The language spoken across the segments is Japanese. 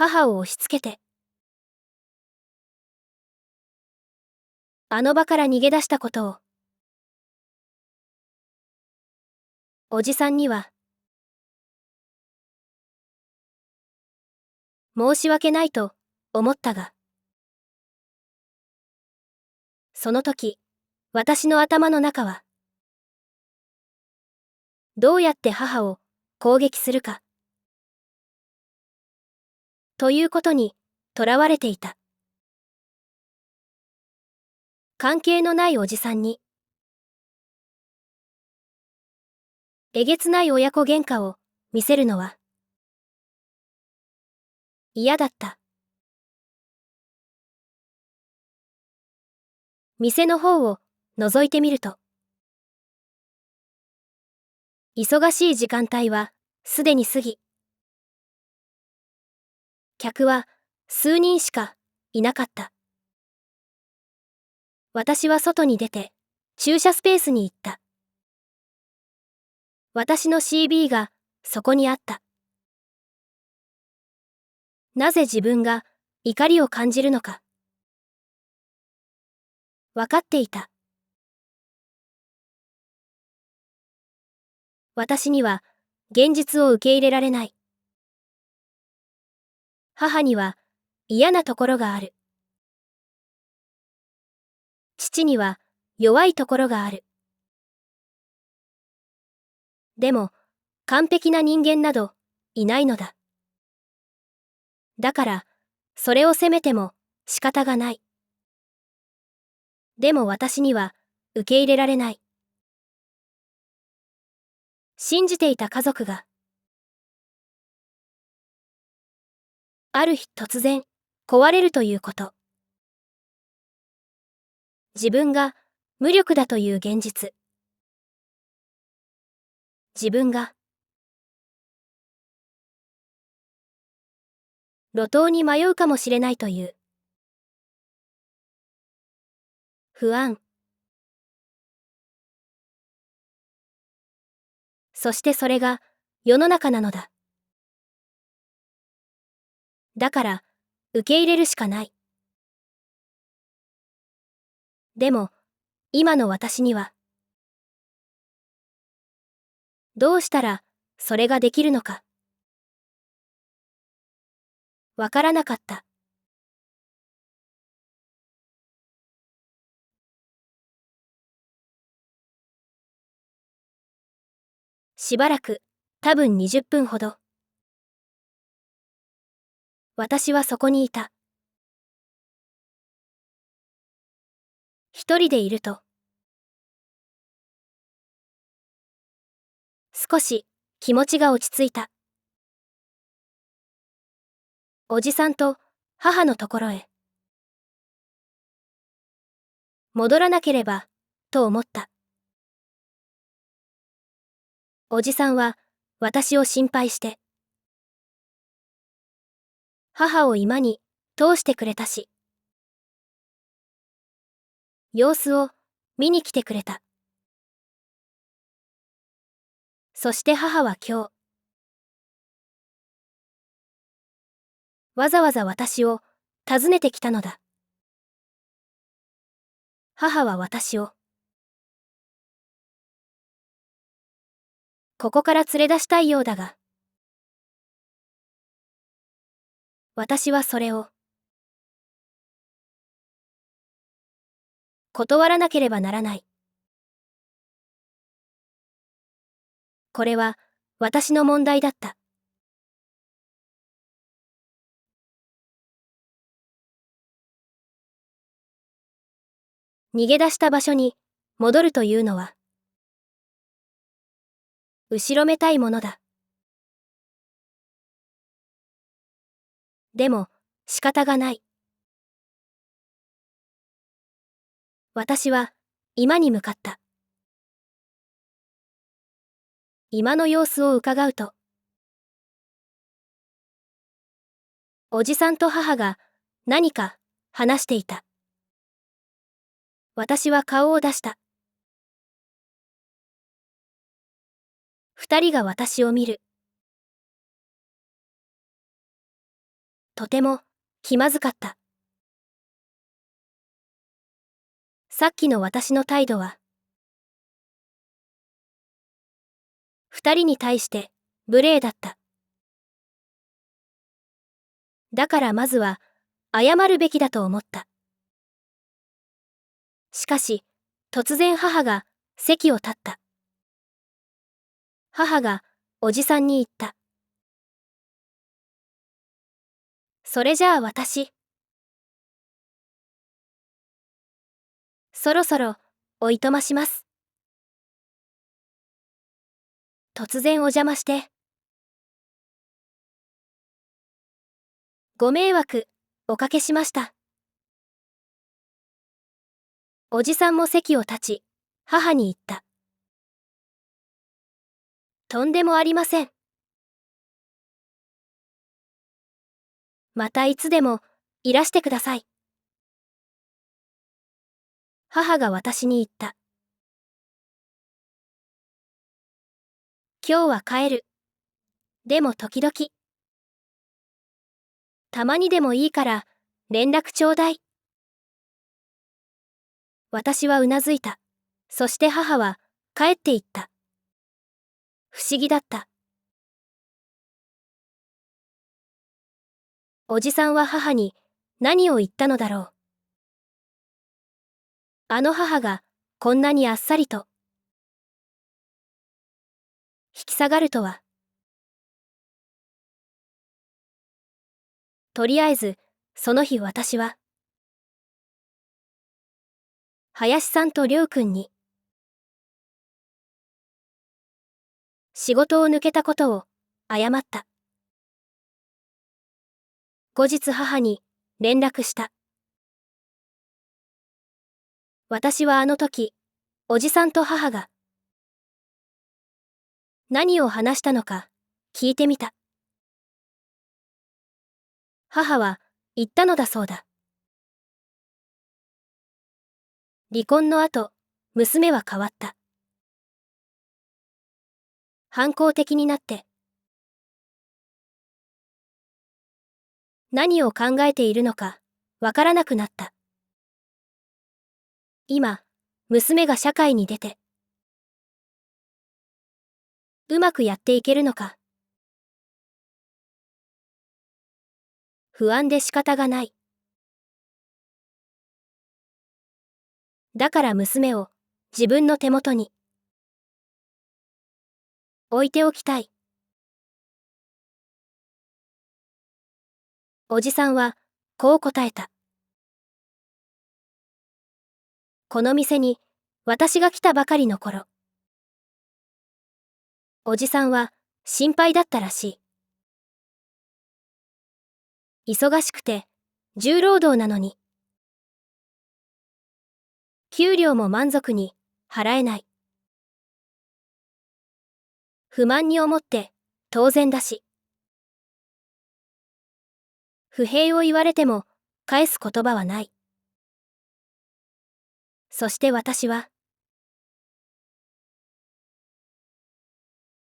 母を押しつけて、あの場から逃げ出したことを、おじさんには、申し訳ないと思ったが、その時、私の頭の中は、どうやって母を攻撃するか、ということにとらわれていた。関係のないおじさんに、えげつない親子喧嘩を見せるのは、嫌だった。店の方を覗いてみると、忙しい時間帯はすでに過ぎ、客は数人しかいなかった。私は外に出て駐車スペースに行った。私の CB がそこにあった。なぜ自分が怒りを感じるのか、分かっていた。私には現実を受け入れられない。母には嫌なところがある。父には弱いところがある。でも完璧な人間などいないのだ。だからそれを責めても仕方がない。でも私には受け入れられない。信じていた家族がある日突然壊れるということ。自分が無力だという現実。自分が路頭に迷うかもしれないという不安。そしてそれが世の中なのだ。だから受け入れるしかない。でも今の私にはどうしたらそれができるのかわからなかった。しばらく、多分20分ほど。私はそこにいた。一人でいると少し気持ちが落ち着いた。おじさんと母のところへ戻らなければと思った。おじさんは私を心配して母を居間に通してくれたし、様子を見に来てくれた。そして母は今日わざわざ私を訪ねてきたのだ。母は私をここから連れ出したいようだが、私はそれを断らなければならない。これは私の問題だった。逃げ出した場所に戻るというのは後ろめたいものだ。でも仕方がない。私は居間に向かった。居間の様子を伺うと、おじさんと母が何か話していた。私は顔を出した。二人が私を見る。とても気まずかった。さっきの私の態度は、二人に対して無礼だった。だからまずは謝るべきだと思った。しかし、突然母が席を立った。母がおじさんに言った。それじゃあ私、そろそろおいとまします。突然お邪魔して、ご迷惑おかけしました。おじさんも席を立ち、母に言った。とんでもありません。またいつでもいらしてください。母が私に言った。今日は帰る。でも時々、たまにでもいいから連絡ちょうだい。私はうなずいた。そして母は帰っていった。不思議だった。おじさんは母に何を言ったのだろう。あの母がこんなにあっさりと引き下がるとは。とりあえずその日私は林さんとりょうくんに仕事を抜けたことを謝った。後日母に連絡した。私はあの時、おじさんと母が何を話したのか聞いてみた。母は言ったのだそうだ。離婚の後、娘は変わった。反抗的になって、何を考えているのかわからなくなった。今、娘が社会に出て、うまくやっていけるのか、不安で仕方がない。だから娘を自分の手元に置いておきたい。おじさんはこう答えた。この店に私が来たばかりの頃、おじさんは心配だったらしい。忙しくて重労働なのに、給料も満足に払えない。不満に思って当然だし、不平を言われても返す言葉はない。そして私は、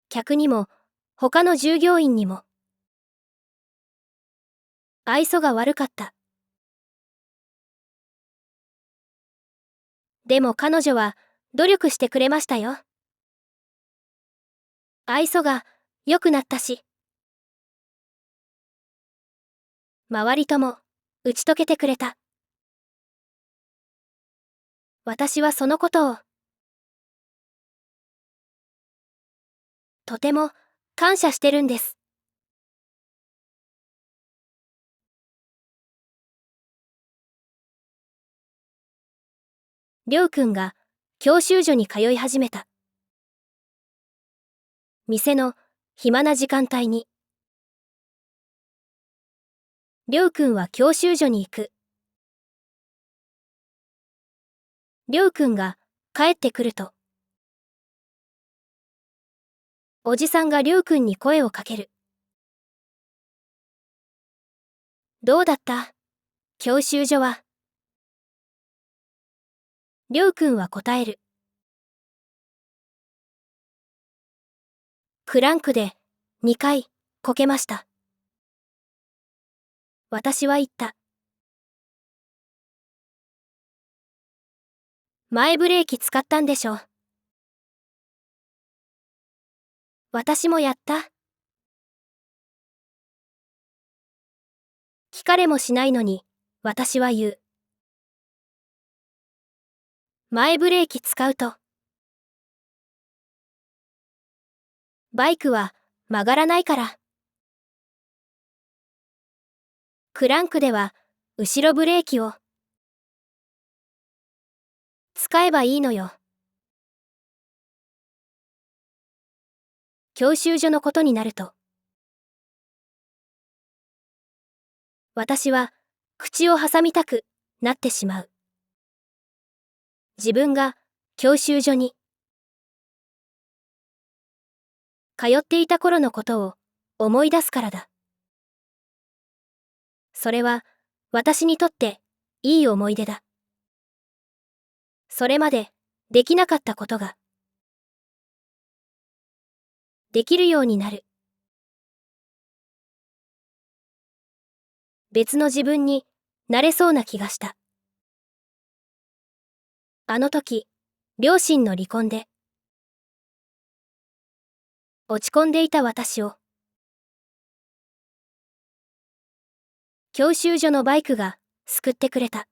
客にも他の従業員にも愛想が悪かった。でも彼女は努力してくれましたよ。愛想が良くなったし、周りとも打ち解けてくれた。私はそのことをとても感謝してるんです。りょうくんが教習所に通い始めた。店の暇な時間帯に、りょうくんは教習所に行く。りょうくんが帰ってくると、おじさんがりょうくんに声をかける。どうだった教習所は。りょうくんは答える。クランクで2回こけました。私は言った。前ブレーキ使ったんでしょ。私もやった。聞かれもしないのに、私は言う。前ブレーキ使うと。バイクは曲がらないから。クランクでは後ろブレーキを使えばいいのよ。教習所のことになると。私は口を挟みたくなってしまう。自分が教習所に通っていた頃のことを思い出すからだ。それは私にとっていい思い出だ。それまでできなかったことができるようになる。別の自分になれそうな気がした。あの時、両親の離婚で落ち込んでいた私を教習所のバイクが救ってくれた。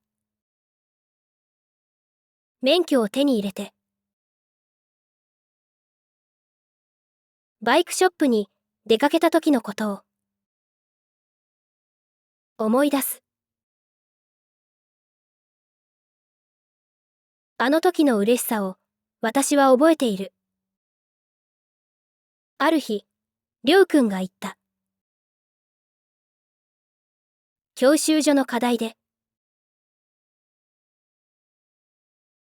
免許を手に入れてバイクショップに出かけた時のことを思い出す。あの時の嬉しさを私は覚えている。ある日、りょうくんが言った。教習所の課題で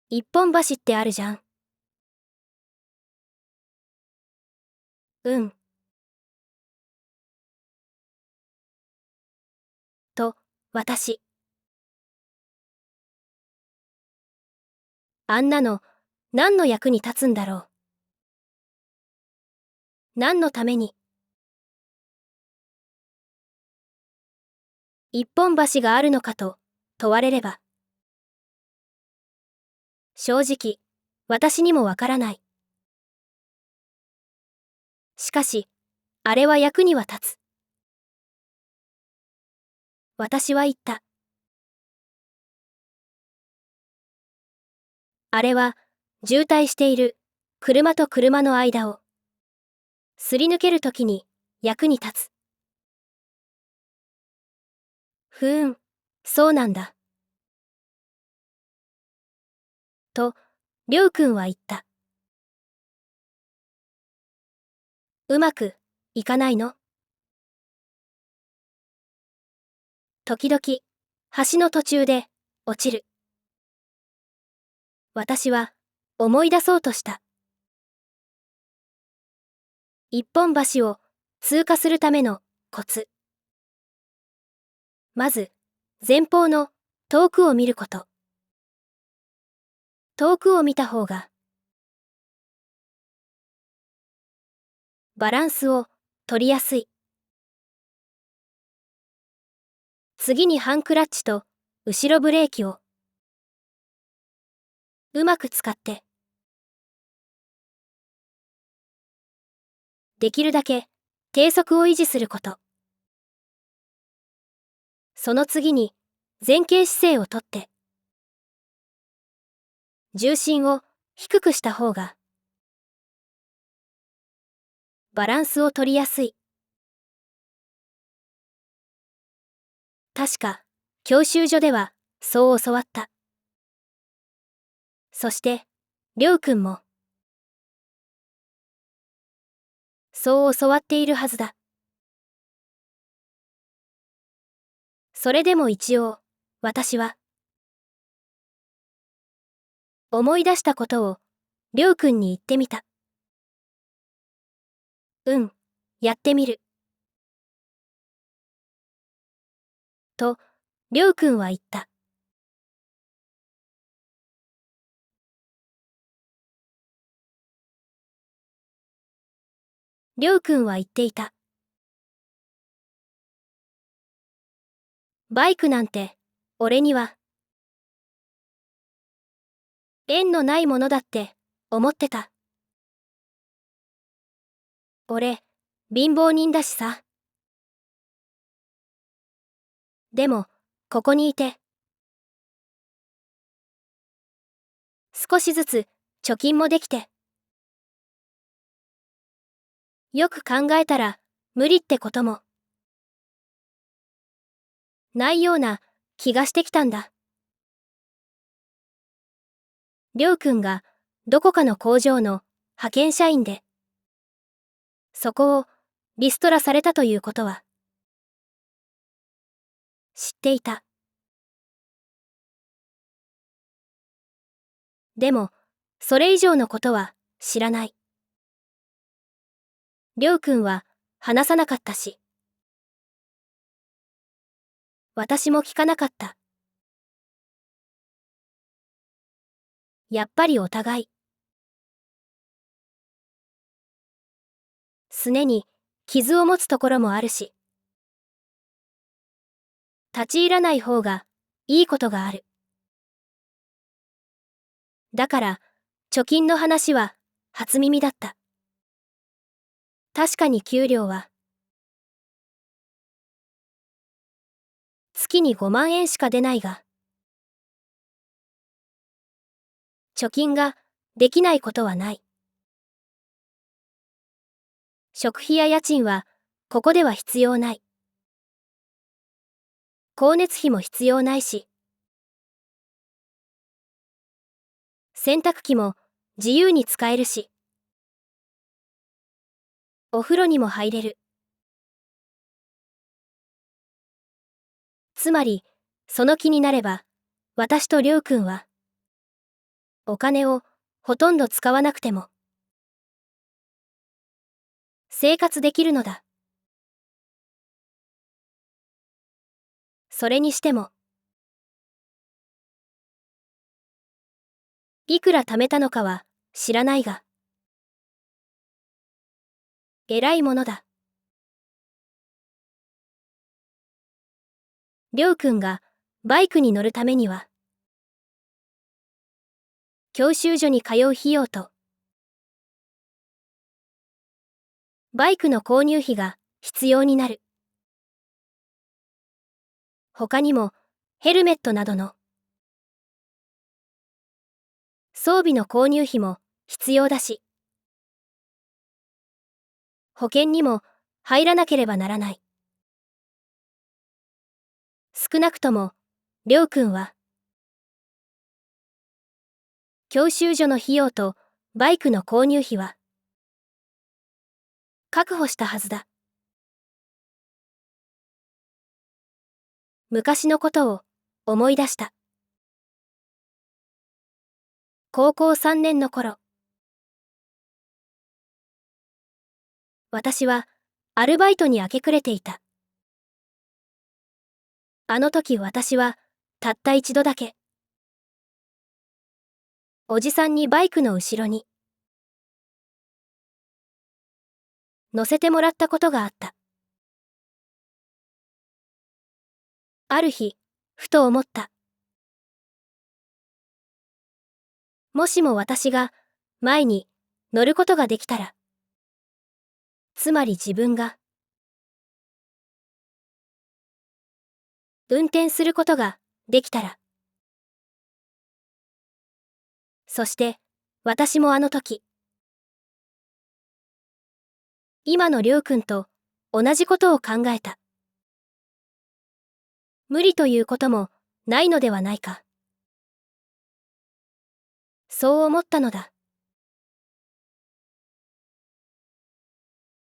一本橋ってあるじゃん。うん。と、私。あんなの何の役に立つんだろう。何のために一本橋があるのかと問われれば。正直、私にもわからない。しかし、あれは役には立つ。私は言った。あれは、渋滞している車と車の間をすり抜けるときに役に立つ。ふーん、そうなんだ。と、りょうくんは言った。うまくいかないの？時々、橋の途中で落ちる。私は思い出そうとした。一本橋を通過するためのコツ。まず、前方の遠くを見ること。遠くを見た方がバランスを取りやすい。次にハンクラッチと後ろブレーキをうまく使ってできるだけ低速を維持すること。その次に前傾姿勢をとって重心を低くした方がバランスを取りやすい。確か教習所ではそう教わった。そしてりょうくんもそう教わっているはずだ。それでも一応私は思い出したことをりょうくんに言ってみた。うん、やってみる。と、りょうくんは言った。りょうくんは言っていた。バイクなんて、俺には、縁のないものだって思ってた。俺、貧乏人だしさ。でも、ここにいて、少しずつ貯金もできて、よく考えたら無理ってこともないような気がしてきたんだ。りょうくんがどこかの工場の派遣社員で、そこをリストラされたということは知っていた。でも、それ以上のことは知らない。りょうくんは話さなかったし、私も聞かなかった。やっぱりお互い、すねに傷を持つところもあるし、立ち入らない方がいいことがある。だから、貯金の話は初耳だった。確かに給料は月に5万円しか出ないが、貯金ができないことはない。食費や家賃はここでは必要ない。光熱費も必要ないし、洗濯機も自由に使えるし、お風呂にも入れる。つまり、その気になれば、私とりょうくんは、お金をほとんど使わなくても、生活できるのだ。それにしても、いくら貯めたのかは知らないが、偉いものだ。りょうくんがバイクに乗るためには、教習所に通う費用と、バイクの購入費が必要になる。他にも、ヘルメットなどの装備の購入費も必要だし、保険にも入らなければならない。少なくとも、りょうくんは、教習所の費用とバイクの購入費は、確保したはずだ。昔のことを思い出した。高校3年の頃、私はアルバイトに明け暮れていた。あの時私はたった一度だけ、おじさんにバイクの後ろに乗せてもらったことがあった。ある日、ふと思った。もしも私が前に乗ることができたら、つまり自分が運転することができたら、そして私もあの時、今のりょうくんと同じことを考えた。無理ということもないのではないか。そう思ったのだ。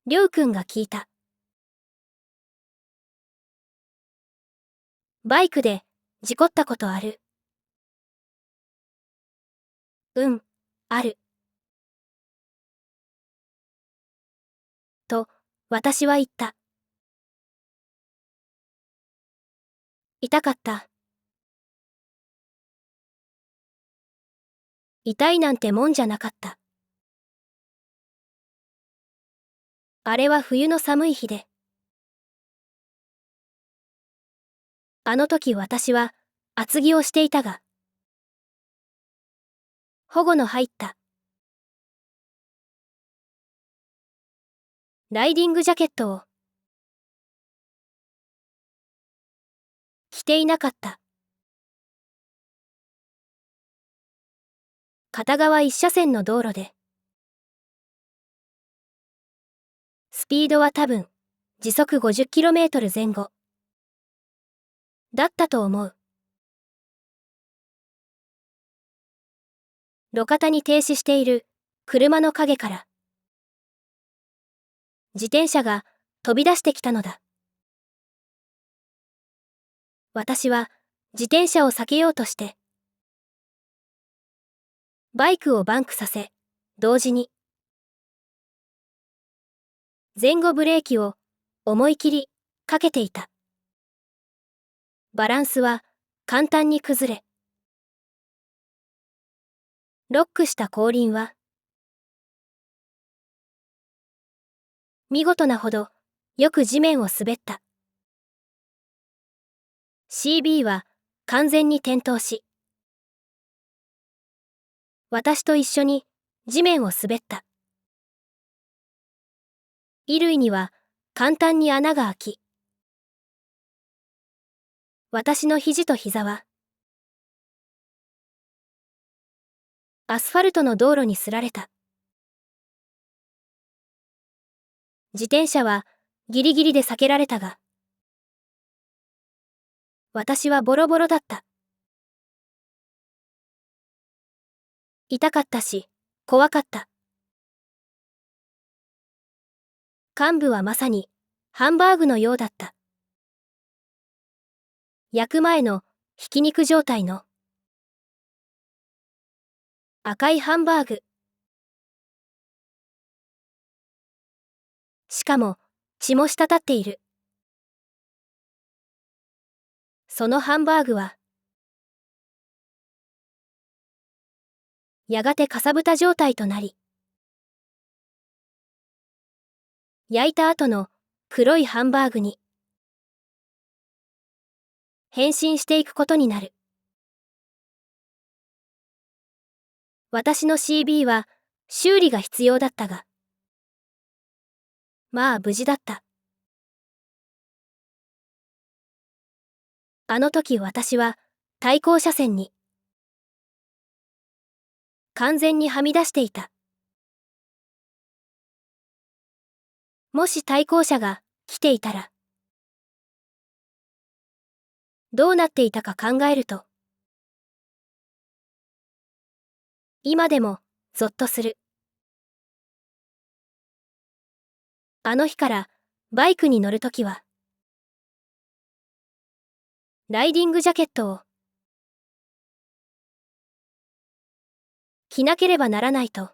りょうくんが聞いた。バイクで事故ったことある？うん、ある。と、私は言った。痛かった。痛いなんてもんじゃなかった。あれは冬の寒い日で、あの時私は厚着をしていたが、保護の入ったライディングジャケットを着ていなかった。片側一車線の道路で、スピードは多分時速 50km 前後だったと思う。路肩に停止している車の陰から自転車が飛び出してきたのだ。私は自転車を避けようとしてバイクをバンクさせ、同時に前後ブレーキを思い切りかけていた。バランスは簡単に崩れ、ロックした後輪は見事なほどよく地面を滑った。CB は完全に転倒し、私と一緒に地面を滑った。衣類には簡単に穴が開き、私の肘と膝はアスファルトの道路に擦られた。自転車はギリギリで避けられたが、私はボロボロだった。痛かったし、怖かった。幹部はまさにハンバーグのようだった。焼く前のひき肉状態の赤いハンバーグ。しかも血も滴っている。そのハンバーグはやがてかさぶた状態となり、焼いた後の黒いハンバーグに変身していくことになる。私の CB は修理が必要だったが、まあ無事だった。あの時私は対向車線に完全にはみ出していた。もし対向車が来ていたら、どうなっていたか考えると、今でもゾッとする。あの日からバイクに乗るときは、ライディングジャケットを着なければならないと、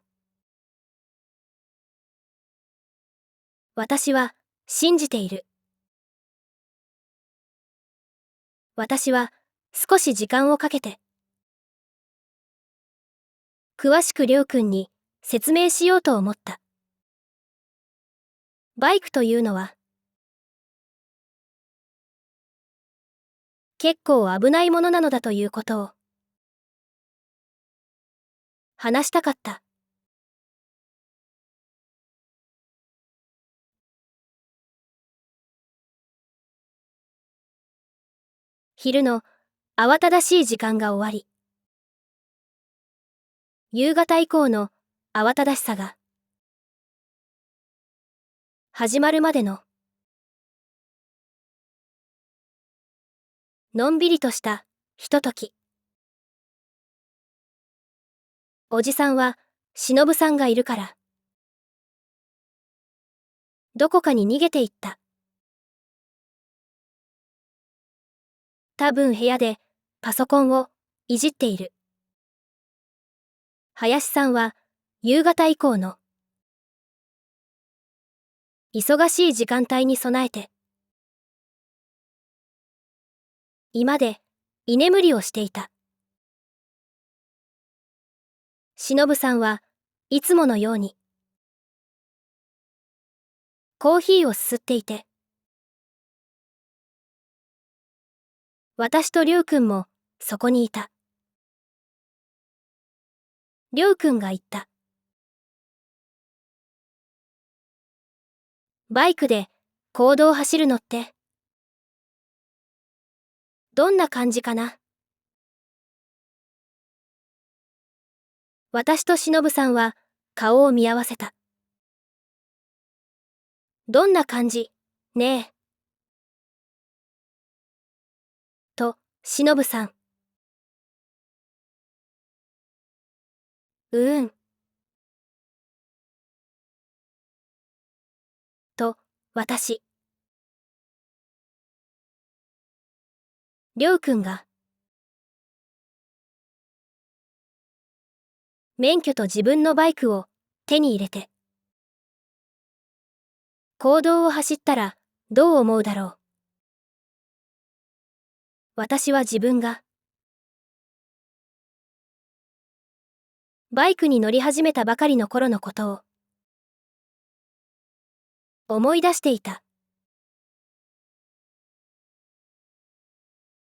私は信じている。私は少し時間をかけて、詳しくりょうくんに説明しようと思った。バイクというのは、結構危ないものなのだということを、話したかった。昼の慌ただしい時間が終わり、夕方以降の慌ただしさが始まるまでののんびりとしたひととき。おじさんは忍さんがいるからどこかに逃げていった。多分部屋でパソコンをいじっている。林さんは夕方以降の忙しい時間帯に備えて居間で居眠りをしていた。忍さんはいつものようにコーヒーをすすっていて、私とりょうくんもそこにいた。りょうくんが言った。バイクで公道を走るのってどんな感じかな。私としのぶさんは顔を見合わせた。どんな感じねえ。と、しのぶさん。と、私。りょうくんが。免許と自分のバイクを手に入れて。公道を走ったらどう思うだろう。私は自分がバイクに乗り始めたばかりの頃のことを思い出していた。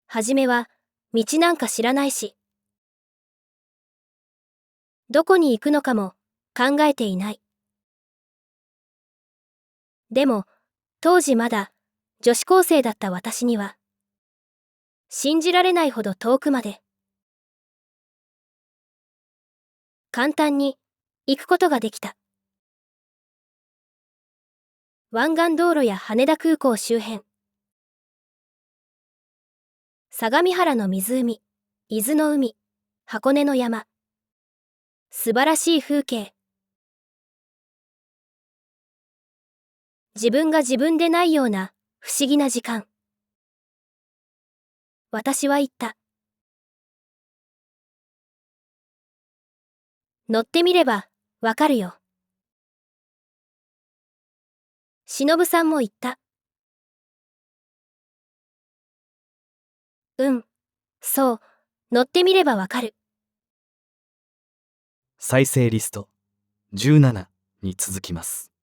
はじめは道なんか知らないし、どこに行くのかも考えていない。でも、当時まだ女子高生だった私には、信じられないほど遠くまで、簡単に行くことができた。湾岸道路や羽田空港周辺、相模原の湖、伊豆の海、箱根の山。素晴らしい風景。自分が自分でないような不思議な時間。私は言った。乗ってみればわかるよ。しのぶさんも言った。うん、そう、乗ってみればわかる。再生リスト17に続きます。